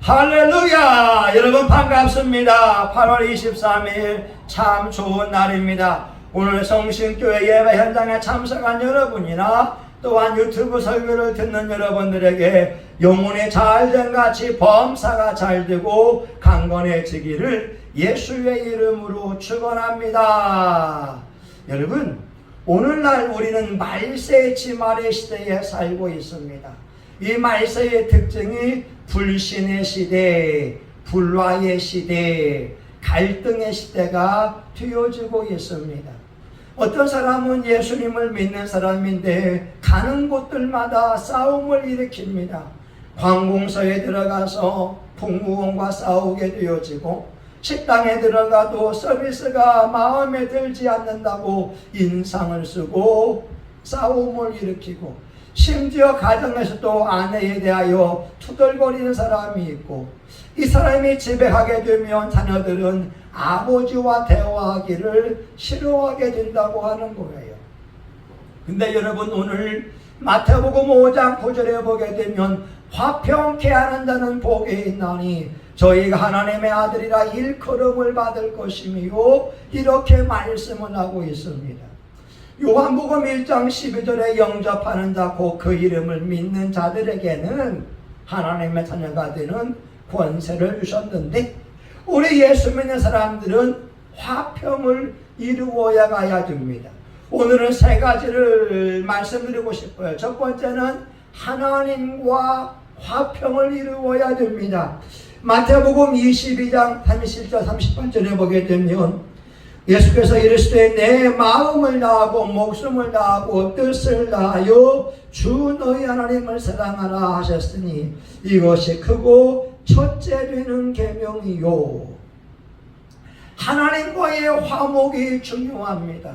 할렐루야! 여러분 반갑습니다. 8월 23일 참 좋은 날입니다. 오늘 성신교회 예배 현장에 참석한 여러분이나 또한 유튜브 설교를 듣는 여러분들에게 영혼이 잘된 같이 범사가 잘되고 강건해지기를 예수의 이름으로 축원합니다. 여러분, 오늘날 우리는 말세지말의 시대에 살고 있습니다. 이 말세의 특징이 불신의 시대, 불화의 시대, 갈등의 시대가 되어지고 있습니다. 어떤 사람은 예수님을 믿는 사람인데 가는 곳들마다 싸움을 일으킵니다. 관공서에 들어가서 풍무원과 싸우게 되어지고, 식당에 들어가도 서비스가 마음에 들지 않는다고 인상을 쓰고 싸움을 일으키고, 심지어 가정에서도 아내에 대하여 투덜거리는 사람이 있고, 이 사람이 집에 가게 되면 자녀들은 아버지와 대화하기를 싫어하게 된다고 하는 거예요. 근데 여러분, 오늘 마태복음 5장 9절에 보게 되면 화평케 하는 자는 복이 있나니 저희가 하나님의 아들이라 일컬음을 받을 것이며, 이렇게 말씀을 하고 있습니다. 요한복음 1장 12절에 영접하는 자 곧 그 이름을 믿는 자들에게는 하나님의 자녀가 되는 권세를 주셨는데, 우리 예수 믿는 사람들은 화평을 이루어야 가야 됩니다. 오늘은 세 가지를 말씀드리고 싶어요. 첫 번째는 하나님과 화평을 이루어야 됩니다. 마태복음 22장 31절 38절에 보게 되면 예수께서 이르시되 내 마음을 다하고 목숨을 다하고 뜻을 다하여 주 너희 하나님을 사랑하라 하셨으니 이것이 크고 첫째 되는 계명이요. 하나님과의 화목이 중요합니다.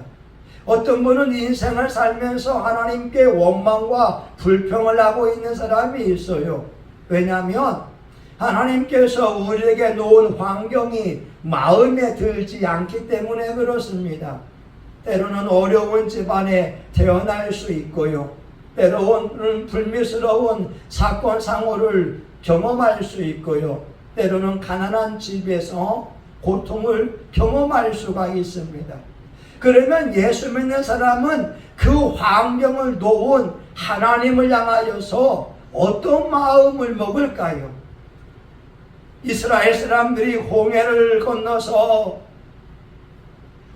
어떤 분은 인생을 살면서 하나님께 원망과 불평을 하고 있는 사람이 있어요. 왜냐하면 하나님께서 우리에게 놓은 환경이 마음에 들지 않기 때문에 그렇습니다. 때로는 어려운 집안에 태어날 수 있고요, 때로는 불미스러운 사건 상호를 경험할 수 있고요, 때로는 가난한 집에서 고통을 경험할 수가 있습니다. 그러면 예수 믿는 사람은 그 환경을 놓은 하나님을 향하여서 어떤 마음을 먹을까요? 이스라엘 사람들이 홍해를 건너서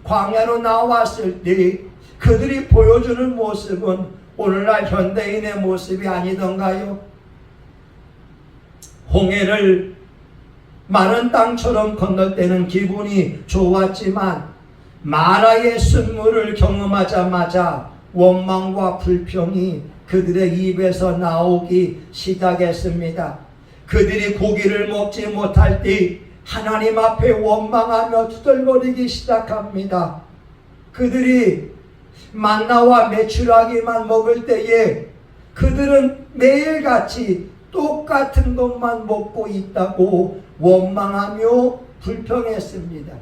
광야로 나왔을 때 그들이 보여주는 모습은 오늘날 현대인의 모습이 아니던가요? 홍해를 마른 땅처럼 건널 때는 기분이 좋았지만 마라의 쓴물을 경험하자마자 원망과 불평이 그들의 입에서 나오기 시작했습니다. 그들이 고기를 먹지 못할 때 하나님 앞에 원망하며 투덜거리기 시작합니다. 그들이 만나와 메추라기만 먹을 때에 그들은 매일같이 똑같은 것만 먹고 있다고 원망하며 불평했습니다.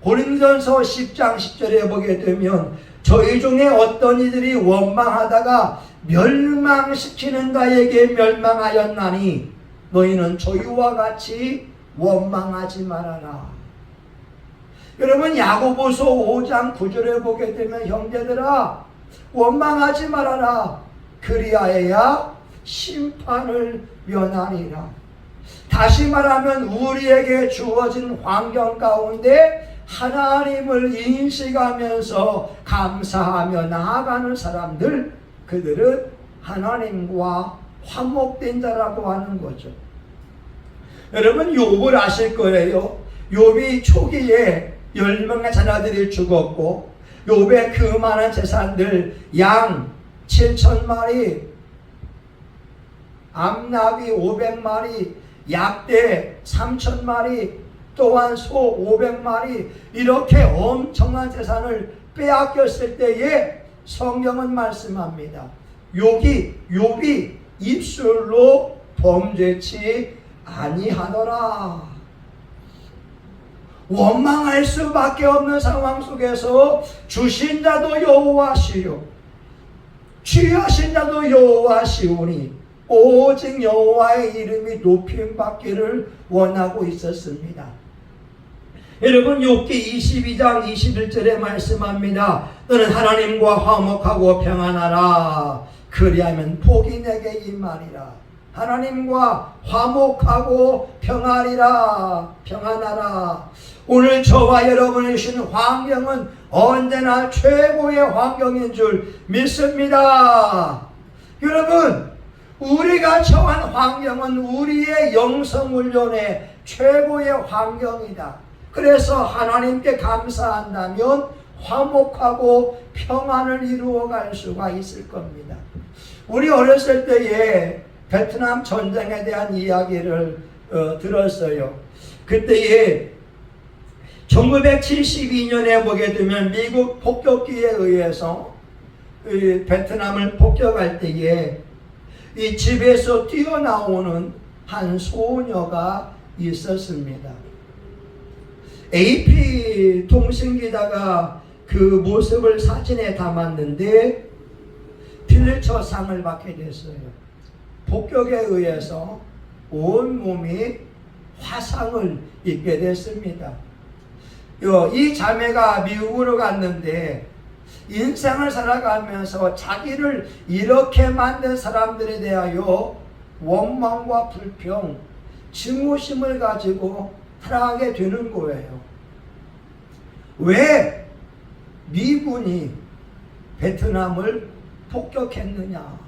고린도전서 10장 10절에 보게 되면 저희 중에 어떤 이들이 원망하다가 멸망시키는 자에게 멸망하였나니 너희는 저희와 같이 원망하지 말아라. 여러분, 야고보서 5장 9절에 보게 되면 형제들아 원망하지 말아라. 그리하여야 심판을 면하리라. 다시 말하면 우리에게 주어진 환경 가운데 하나님을 인식하면서 감사하며 나아가는 사람들, 그들은 하나님과 화목된 자라고 하는 거죠. 여러분, 욥을 아실 거예요. 욥이 초기에 10명의 자녀들이 죽었고, 욥의 그 많은 재산들, 양 7,000마리, 암나귀 500마리, 약대 3,000마리, 또한 소 500마리, 이렇게 엄청난 재산을 빼앗겼을 때에 성경은 말씀합니다. 욥이 입술로 범죄치 아니하더라. 원망할 수밖에 없는 상황 속에서 주신 자도 여호와시요 취하신 자도 여호와시오니 오직 여호와의 이름이 높임받기를 원하고 있었습니다. 여러분, 욥기 22장 21절에 말씀합니다. 너는 하나님과 화목하고 평안하라. 그리하면 복이 내게 임하리라. 하나님과 화목하고 평안하라. 오늘 저와 여러분이 주신 환경은 언제나 최고의 환경인 줄 믿습니다. 여러분, 우리가 처한 환경은 우리의 영성 훈련의 최고의 환경이다. 그래서 하나님께 감사한다면 화목하고 평안을 이루어갈 수가 있을 겁니다. 우리 어렸을 때에 베트남 전쟁에 대한 이야기를 들었어요. 그때에 1972년에 보게 되면 미국 폭격기에 의해서 베트남을 폭격할 때에 이 집에서 뛰어나오는 한 소녀가 있었습니다. AP 통신기자가 그 모습을 사진에 담았는데 필리처상을 받게 됐어요. 폭격에 의해서 온몸이 화상을 입게 됐습니다. 이 자매가 미국으로 갔는데 인생을 살아가면서 자기를 이렇게 만든 사람들에 대하여 원망과 불평, 증오심을 가지고 살아가게 되는 거예요. 왜 미군이 베트남을 폭격했느냐?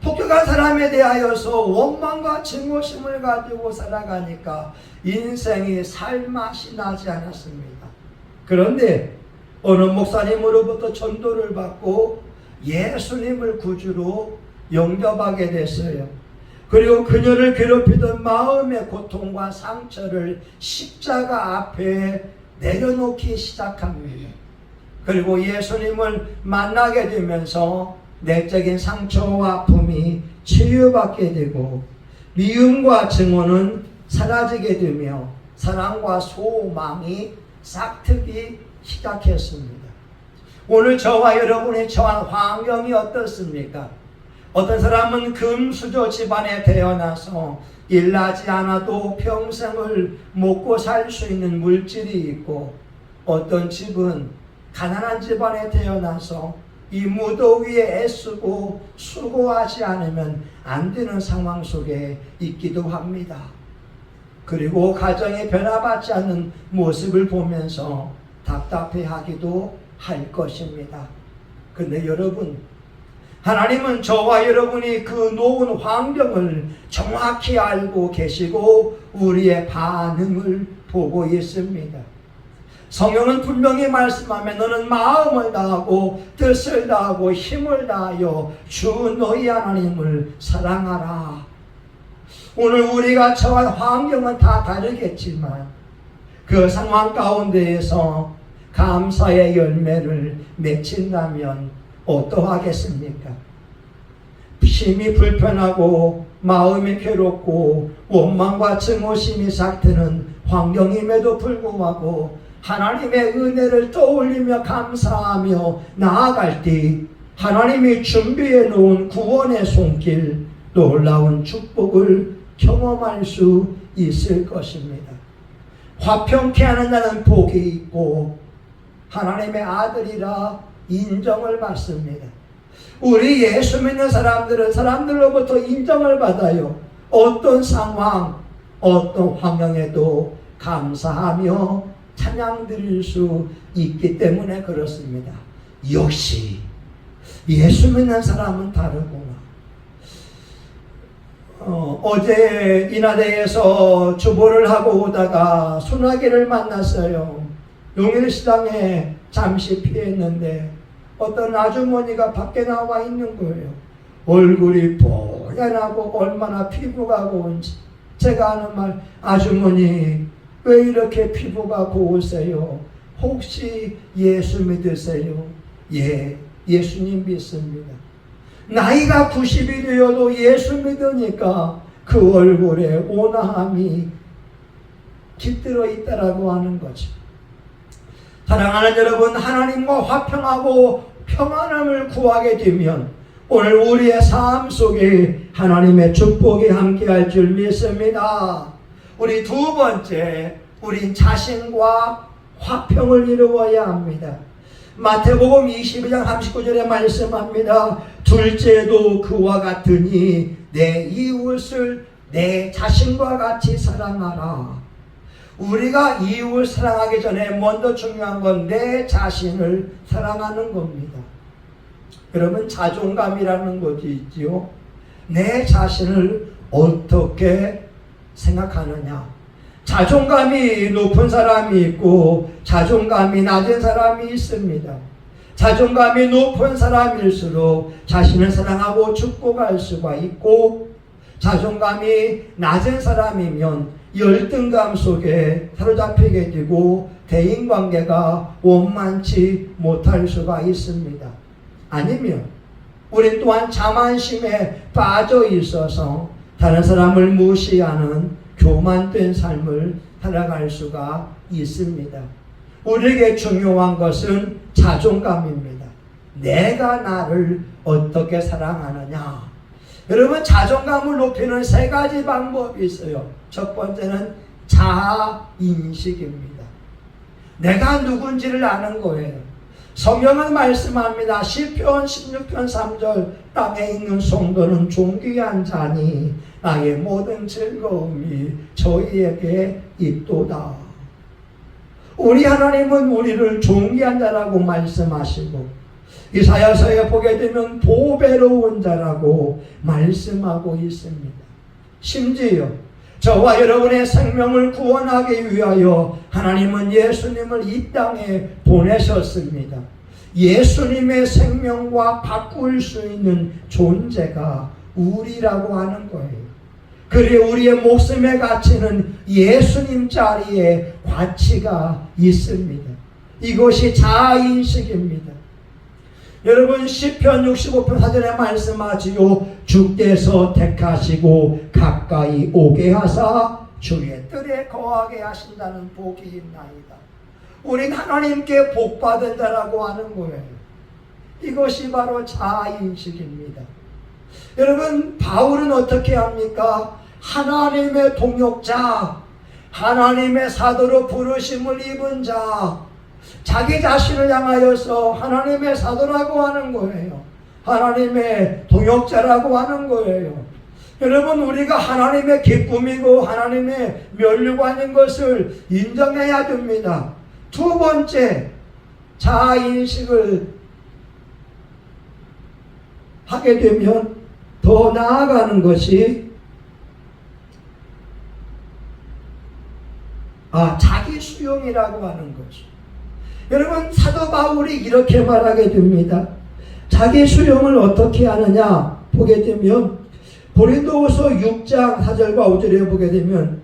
폭격한 사람에 대하여서 원망과 증오심을 가지고 살아가니까 인생이 살맛이 나지 않았습니다. 그런데 어느 목사님으로부터 전도를 받고 예수님을 구주로 영접하게 됐어요. 그리고 그녀를 괴롭히던 마음의 고통과 상처를 십자가 앞에 내려놓기 시작합니다. 그리고 예수님을 만나게 되면서 내적인 상처와 아픔이 치유받게 되고 미움과 증오는 사라지게 되며 사랑과 소망이 싹트기 시작했습니다. 오늘 저와 여러분이 처한 환경이 어떻습니까? 어떤 사람은 금수저 집안에 태어나서 일하지 않아도 평생을 먹고 살 수 있는 물질이 있고, 어떤 집은 가난한 집안에 태어나서 이 무더위에 애쓰고 수고하지 않으면 안 되는 상황 속에 있기도 합니다. 그리고 가정이 변화받지 않는 모습을 보면서 답답해하기도 할 것입니다. 근데 여러분, 하나님은 저와 여러분이 그 노은 환경을 정확히 알고 계시고 우리의 반응을 보고 있습니다. 성경은 분명히 말씀하면 너는 마음을 다하고 뜻을 다하고 힘을 다하여 주 너희 하나님을 사랑하라. 오늘 우리가 처한 환경은 다 다르겠지만 그 상황 가운데에서 감사의 열매를 맺힌다면 어떠하겠습니까? 심히 불편하고 마음이 괴롭고 원망과 증오심이 삭트는 환경임에도 불구하고 하나님의 은혜를 떠올리며 감사하며 나아갈 때 하나님이 준비해 놓은 구원의 손길, 놀라운 축복을 경험할 수 있을 것입니다. 화평케 하는 자는 복이 있고 하나님의 아들이라 인정을 받습니다. 우리 예수 믿는 사람들은 사람들로부터 인정을 받아요. 어떤 상황, 어떤 환경에도 감사하며 찬양 드릴 수 있기 때문에 그렇습니다. 역시 예수 믿는 사람은 다르구나. 어제 인하대에서 주보를 하고 오다가 소나기를 만났어요. 용일시장에 잠시 피했는데 어떤 아주머니가 밖에 나와 있는 거예요. 얼굴이 뽀얀하고 얼마나 피부가 고운지. 제가 하는 말, 아주머니 왜 이렇게 피부가 고우세요? 혹시 예수 믿으세요? 예, 예수님 믿습니다. 나이가 90이 되어도 예수 믿으니까 그 얼굴에 온화함이 깃들어 있다라고 하는 거죠. 사랑하는 여러분, 하나님과 화평하고 평안함을 구하게 되면 오늘 우리의 삶 속에 하나님의 축복이 함께할 줄 믿습니다. 우리 두 번째, 우린 자신과 화평을 이루어야 합니다. 마태복음 22장 39절에 말씀합니다. 둘째도 그와 같으니 내 이웃을 내 자신과 같이 사랑하라. 우리가 이웃을 사랑하기 전에 먼저 중요한 건 내 자신을 사랑하는 겁니다. 그러면 자존감이라는 것이 있지요. 내 자신을 어떻게 생각하느냐. 자존감이 높은 사람이 있고 자존감이 낮은 사람이 있습니다. 자존감이 높은 사람일수록 자신을 사랑하고 축복할 수가 있고, 자존감이 낮은 사람이면 열등감 속에 사로잡히게 되고 대인관계가 원만치 못할 수가 있습니다. 아니면 우린 또한 자만심에 빠져 있어서 다른 사람을 무시하는 교만된 삶을 살아갈 수가 있습니다. 우리에게 중요한 것은 자존감입니다. 내가 나를 어떻게 사랑하느냐. 여러분, 자존감을 높이는 세 가지 방법이 있어요. 첫 번째는 자아인식입니다. 내가 누군지를 아는 거예요. 성경은 말씀합니다. 시편 16편 3절 땅에 있는 성도는 존귀한 자니 나의 모든 즐거움이 저희에게 있도다. 우리 하나님은 우리를 존귀한 자라고 말씀하시고 이사야서에 보게 되면 보배로운 자라고 말씀하고 있습니다. 심지어 저와 여러분의 생명을 구원하기 위하여 하나님은 예수님을 이 땅에 보내셨습니다. 예수님의 생명과 바꿀 수 있는 존재가 우리라고 하는 거예요. 그래 우리의 목숨의 가치는 예수님 자리에 가치가 있습니다. 이것이 자아인식입니다. 여러분, 시편 65편 4절에 말씀하지요. 주께서 택하시고 가까이 오게 하사 주의 뜰에 거하게 하신다는 복이 있나이다. 우린 하나님께 복받은 자라고 하는 거예요. 이것이 바로 자아인식입니다. 여러분, 바울은 어떻게 합니까? 하나님의 동역자, 하나님의 사도로 부르심을 입은 자, 자기 자신을 향하여서 하나님의 사도라고 하는 거예요. 하나님의 동역자라고 하는 거예요. 여러분, 우리가 하나님의 기쁨이고 하나님의 면류관인 것을 인정해야 됩니다. 두 번째, 자아인식을 하게 되면 더 나아가는 것이 자기 수용이라고 하는 거죠. 여러분, 사도 바울이 이렇게 말하게 됩니다. 자기 수용을 어떻게 하느냐 보게 되면 고린도후서 6장 4절과 5절에 보게 되면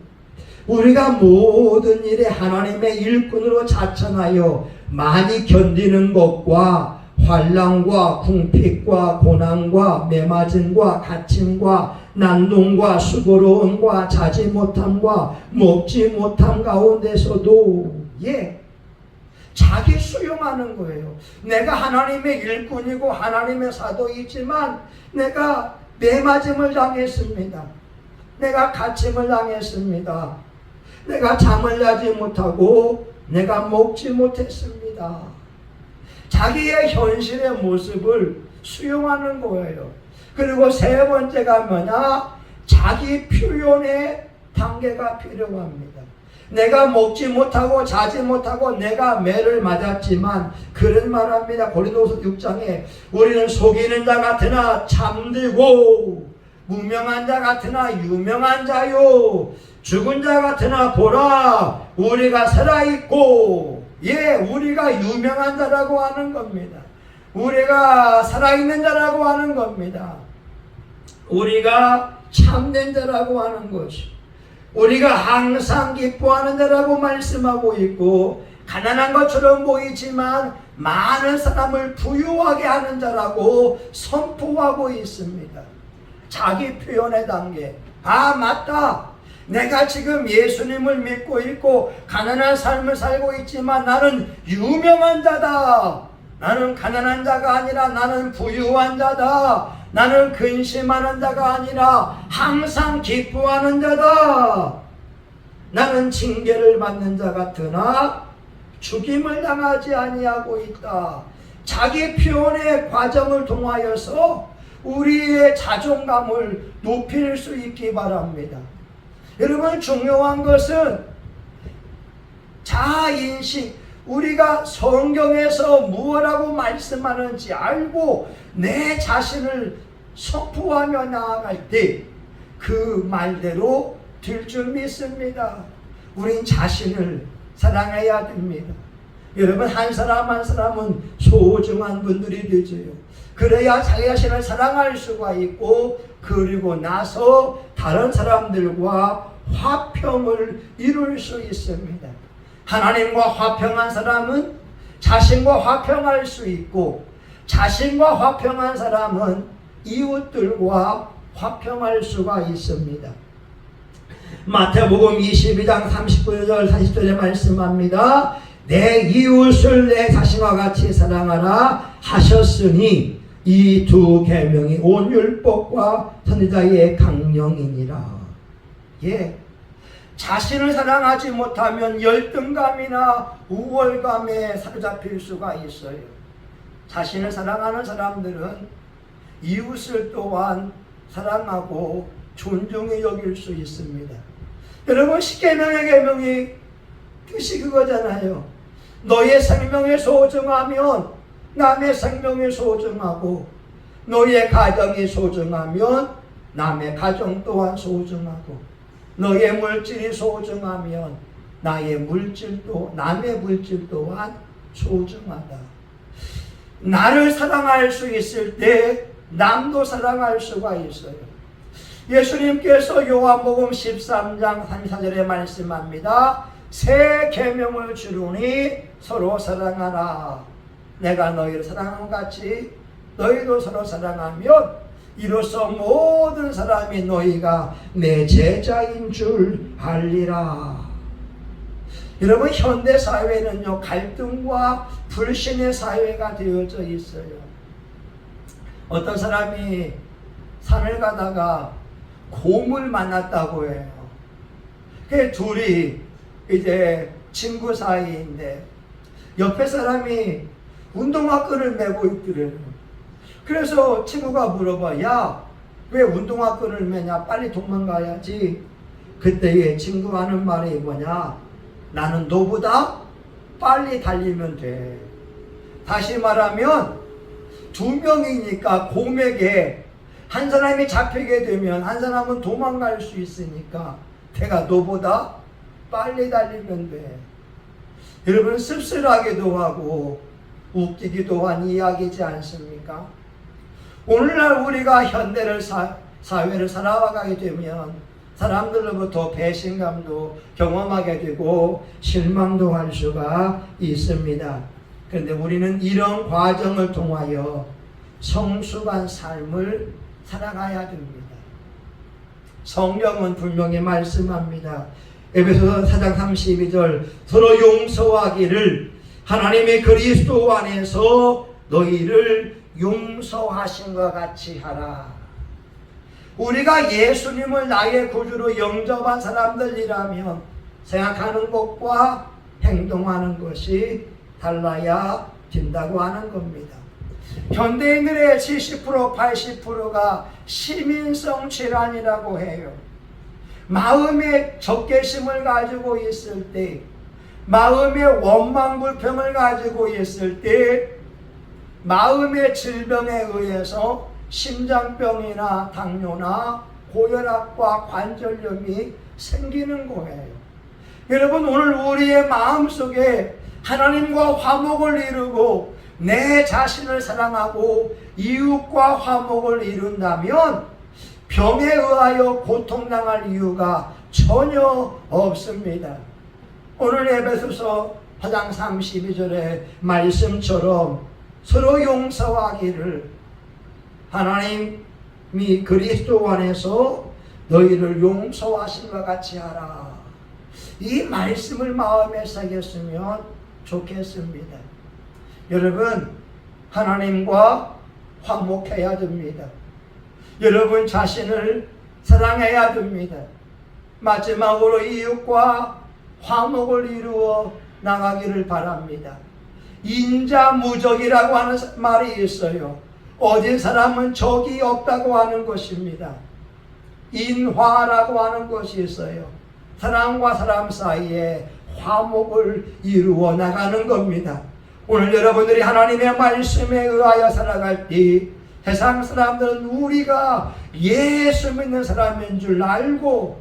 우리가 모든 일에 하나님의 일꾼으로 자천하여 많이 견디는 것과 환난과 궁핍과 고난과 매맞음과 갇힘과 난동과 수고로움과 자지 못함과 먹지 못함 가운데서도 자기 수용하는 거예요. 내가 하나님의 일꾼이고 하나님의 사도이지만 내가 매맞음을 당했습니다. 내가 갇힘을 당했습니다. 내가 잠을 자지 못하고 내가 먹지 못했습니다. 자기의 현실의 모습을 수용하는 거예요. 그리고 세 번째가 뭐냐? 자기 표현의 단계가 필요합니다. 내가 먹지 못하고 자지 못하고 내가 매를 맞았지만 그런 말합니다. 고린도후서 6장에 우리는 속이는 자 같으나 참되고 무명한 자 같으나 유명한 자요 죽은 자 같으나 보라 우리가 살아있고 우리가 유명한 자라고 하는 겁니다. 우리가 살아있는 자라고 하는 겁니다. 우리가 참된 자라고 하는 것이 우리가 항상 기뻐하는 자라고 말씀하고 있고 가난한 것처럼 보이지만 많은 사람을 부유하게 하는 자라고 선포하고 있습니다. 자기 표현의 단계. 맞다. 내가 지금 예수님을 믿고 있고 가난한 삶을 살고 있지만 나는 유명한 자다. 나는 가난한 자가 아니라 나는 부유한 자다. 나는 근심하는 자가 아니라 항상 기뻐하는 자다. 나는 징계를 받는 자 같으나 죽임을 당하지 아니하고 있다. 자기 표현의 과정을 통하여서 우리의 자존감을 높일 수 있기 바랍니다. 여러분, 중요한 것은 자아인식, 우리가 성경에서 무엇라고 말씀하는지 알고 내 자신을 선포하며 나아갈 때 그 말대로 될 줄 믿습니다. 우린 자신을 사랑해야 됩니다. 여러분, 한 사람 한 사람은 소중한 분들이 되죠. 그래야 자기 자신을 사랑할 수가 있고, 그리고 나서 다른 사람들과 화평을 이룰 수 있습니다. 하나님과 화평한 사람은 자신과 화평할 수 있고, 자신과 화평한 사람은 이웃들과 화평할 수가 있습니다. 마태복음 22장 39절 40절에 말씀합니다. 내 이웃을 내 자신과 같이 사랑하라 하셨으니 이 두 계명이 온 율법과 선지자의 강령이니라. 예, 자신을 사랑하지 못하면 열등감이나 우월감에 사로잡힐 수가 있어요. 자신을 사랑하는 사람들은 이웃을 또한 사랑하고 존중히 여길 수 있습니다. 여러분, 십계명의 계명이 뜻이 그거잖아요. 너의 생명이 소중하면 남의 생명이 소중하고, 너의 가정이 소중하면 남의 가정 또한 소중하고, 너의 물질이 소중하면 나의 물질도, 남의 물질 또한 소중하다. 나를 사랑할 수 있을 때 남도 사랑할 수가 있어요. 예수님께서 요한복음 13장 34절에 말씀합니다. 새 계명을 주노니 서로 사랑하라. 내가 너희를 사랑한 것 같이 너희도 서로 사랑하면 이로써 모든 사람이 너희가 내 제자인 줄 알리라. 여러분, 현대 사회는요, 갈등과 불신의 사회가 되어져 있어요. 어떤 사람이 산을 가다가 곰을 만났다고 해요. 그 둘이 이제 친구 사이인데 옆에 사람이 운동화 끈을 메고 있더래요. 그래서 친구가 물어봐, 야, 왜 운동화 끈을 메냐? 빨리 도망가야지. 그때의 친구가 하는 말이 뭐냐? 나는 너보다 빨리 달리면 돼. 다시 말하면 두 명이니까 곰에게 한 사람이 잡히게 되면 한 사람은 도망갈 수 있으니까 내가 너보다 빨리 달리면 돼. 여러분, 씁쓸하기도 하고 웃기기도 한 이야기지 않습니까? 오늘날 우리가 현대를 사회를 살아가게 되면 사람들로부터 배신감도 경험하게 되고 실망도 할 수가 있습니다. 그런데 우리는 이런 과정을 통하여 성숙한 삶을 살아가야 됩니다. 성경은 분명히 말씀합니다. 에베소서 4장 32절 서로 용서하기를 하나님의 그리스도 안에서 너희를 용서하신 것 같이 하라. 우리가 예수님을 나의 구주로 영접한 사람들이라면 생각하는 것과 행동하는 것이 달라야 된다고 하는 겁니다. 현대인들의 70% 80%가 시민성 질환이라고 해요. 마음의 적개심을 가지고 있을 때, 마음의 원망 불평을 가지고 있을 때, 마음의 질병에 의해서 심장병이나 당뇨나 고혈압과 관절염이 생기는 거예요. 여러분, 오늘 우리의 마음속에 하나님과 화목을 이루고 내 자신을 사랑하고 이웃과 화목을 이룬다면 병에 의하여 고통당할 이유가 전혀 없습니다. 오늘 에베소서 4장 32절의 말씀처럼 서로 용서하기를 하나님이 그리스도 안에서 너희를 용서하신 것 같이 하라. 이 말씀을 마음에 새겼으면 좋겠습니다. 여러분, 하나님과 화목해야 됩니다. 여러분 자신을 사랑해야 됩니다. 마지막으로 이웃과 화목을 이루어 나가기를 바랍니다. 인자무적이라고 하는 말이 있어요. 어디 사람은 적이 없다고 하는 것입니다. 인화라고 하는 것이 있어요. 사람과 사람 사이에 화목을 이루어 나가는 겁니다. 오늘 여러분들이 하나님의 말씀에 의하여 살아갈 때 세상 사람들은 우리가 예수 믿는 사람인 줄 알고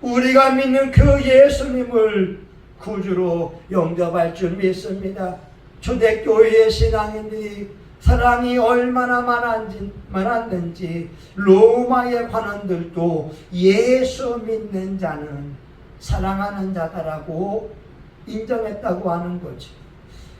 우리가 믿는 그 예수님을 구주로 영접할 줄 믿습니다. 초대교회의 신앙인들이 사랑이 얼마나 많았는지 로마의 관원들도 예수 믿는 자는 사랑하는 자다라고 인정했다고 하는 거죠.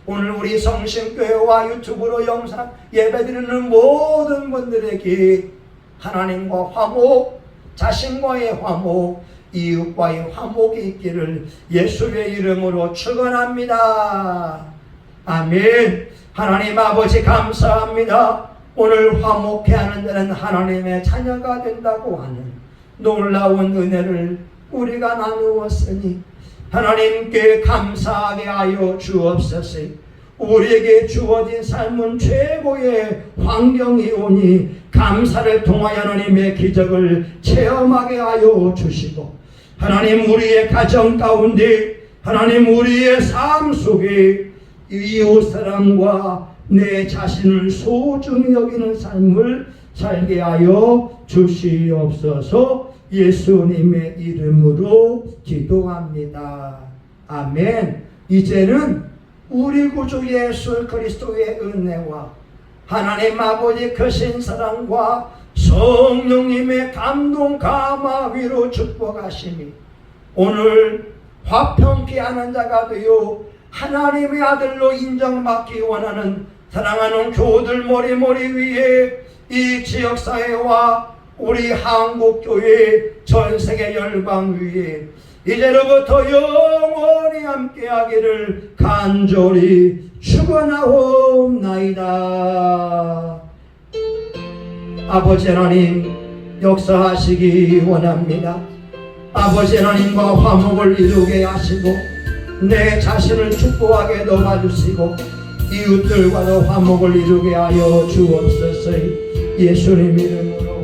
오늘 우리 성심교회와 유튜브로 영상 예배드리는 모든 분들에게 하나님과 화목, 자신과의 화목, 이웃과의 화목이 있기를 예수의 이름으로 축원합니다. 아멘. 하나님 아버지 감사합니다. 오늘 화목해 하는 자는 하나님의 자녀가 된다고 하는 놀라운 은혜를 우리가 나누었으니 하나님께 감사하게 하여 주옵소서. 우리에게 주어진 삶은 최고의 환경이 오니 감사를 통하여 하나님의 기적을 체험하게 하여 주시고 하나님 우리의 가정 가운데 하나님 우리의 삶 속에 이웃 사람과 내 자신을 소중히 여기는 삶을 살게 하여 주시옵소서. 예수님의 이름으로 기도합니다. 아멘. 이제는 우리 구주 예수 그리스도의 은혜와 하나님 아버지 크신 사랑과 성령님의 감동 감화 위로 축복하심이 오늘 화평케 하는 자가 되어 하나님의 아들로 인정받기 원하는 사랑하는 교우들 머리 위에 이 지역사회와 우리 한국교회 전세계 열방 위에 이제로부터 영원히 함께하기를 간절히 축원하옵나이다. 아버지 하나님 역사하시기 원합니다. 아버지 하나님과 화목을 이루게 하시고 내 자신을 축복하게 도와주시고 이웃들과도 화목을 이루게 하여 주옵소서. 예수님 이름으로